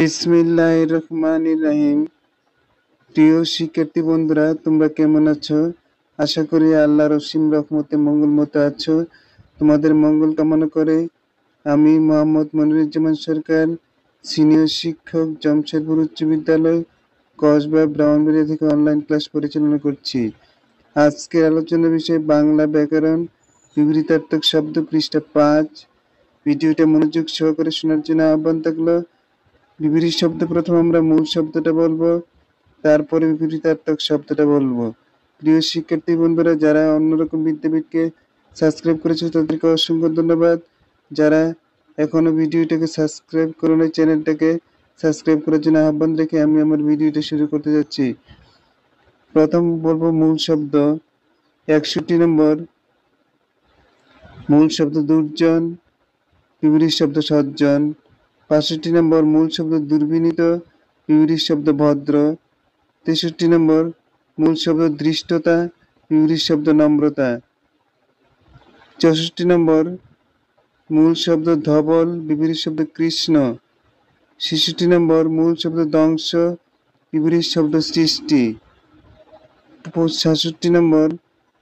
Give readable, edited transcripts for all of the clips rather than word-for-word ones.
বিসমিল্লাহির রহমানির রহিম। প্রিয় শিক্ষার্থী বন্ধুরা, তোমরা কেমন আছো? আশা করি আল্লাহর অসীম রহমতে মঙ্গলমত আছো। তোমাদের মঙ্গল কামনা করে আমি মোহাম্মদ মনিরুজ্জামান সরকার, সিনিয়র শিক্ষক, জামশেদপুর উচ্চ বিদ্যালয়, কসবা, ব্রাহ্মণবাড়িয়া থেকে অনলাইন ক্লাস পরিচালনা করছি। আজকের আলোচনার বিষয় বাংলা ব্যাকরণ, বিবৃতার্থক শব্দ, পৃষ্ঠা 5। ভিডিওটা মনোযোগ সহকারে শোনার জন্য আহ্বান থাকলো। বিবৃতি শব্দ প্রথম আমরা মূল শব্দটা বলবো, তারপরে বিবৃতার্থক শব্দটা বলবো। প্রিয় শিক্ষার্থী বন্ধুরা, যারা অন্যরকম বিদ্যাপীঠকে সাবস্ক্রাইব করেছে তাদেরকে অসংখ্য ধন্যবাদ। যারা এখনো ভিডিওটাকে সাবস্ক্রাইব করে নাই, চ্যানেলটাকে সাবস্ক্রাইব করার জন্য আহ্বান রেখে আমি আমার ভিডিওটা শুরু করতে যাচ্ছি। প্রথম বলবো মূল শব্দ। 61 নম্বর মূল শব্দ দুর্জন, বিবৃতি শব্দ সজ্জন। 65 নম্বর মূল শব্দ দুর্বিনীত, বিবৃতি শব্দ ভদ্র। 63 নম্বর মূল শব্দ ধৃষ্টতা, বিবৃতি শব্দ নম্রতা। 64 নম্বর মূল শব্দ ধবল, বিবৃতি শব্দ কৃষ্ণ। 66 নম্বর মূল শব্দ ধ্বংস, বিবৃতি শব্দ সৃষ্টি। 67 নম্বর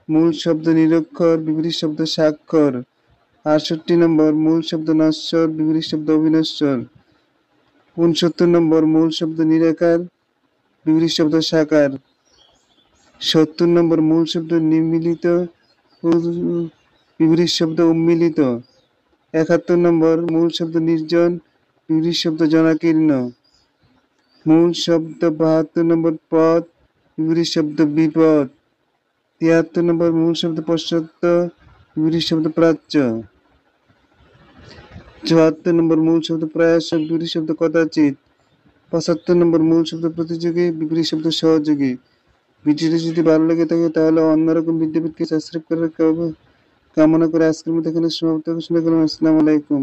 মূল শব্দ নিরক্ষর, বিবৃতি শব্দ স্বাক্ষর। 68 নম্বর মূল শব্দ নশ্বর, বিবৃতি শব্দ অবিনশ্বর। 69 নম্বর মূল শব্দ নিরাকার, বিবৃতি শব্দ সাকার। 70 নম্বর মূল শব্দ নিমিলিত, বিবৃতি শব্দ উন্মিলিত। 71 নম্বর মূল শব্দ নির্জন, বিবৃতি শব্দ জনাকীর্ণ। মূল শব্দ 72 নম্বর পদ, বিবৃতি শব্দ বিপদ। 73 নম্বর মূল শব্দ পশ্চাৎ, বিবৃতি শব্দ প্রাচ্য। 74 নম্বর মূল শব্দ প্রয়াস, বিবৃতি শব্দ কদাচিৎ। 75 নম্বর মূল শব্দ প্রতিযোগী, বিবৃতি শব্দ সহযোগী। ভিডিওটি যদি ভালো লাগে থাকে তাহলে অন্যরকম বিদ্যাপীঠকে সাবস্ক্রাইব করার কামনা করে আজকের মতো এখানে সমাপ্ত ঘোষণা করলাম। আসসালামু আলাইকুম।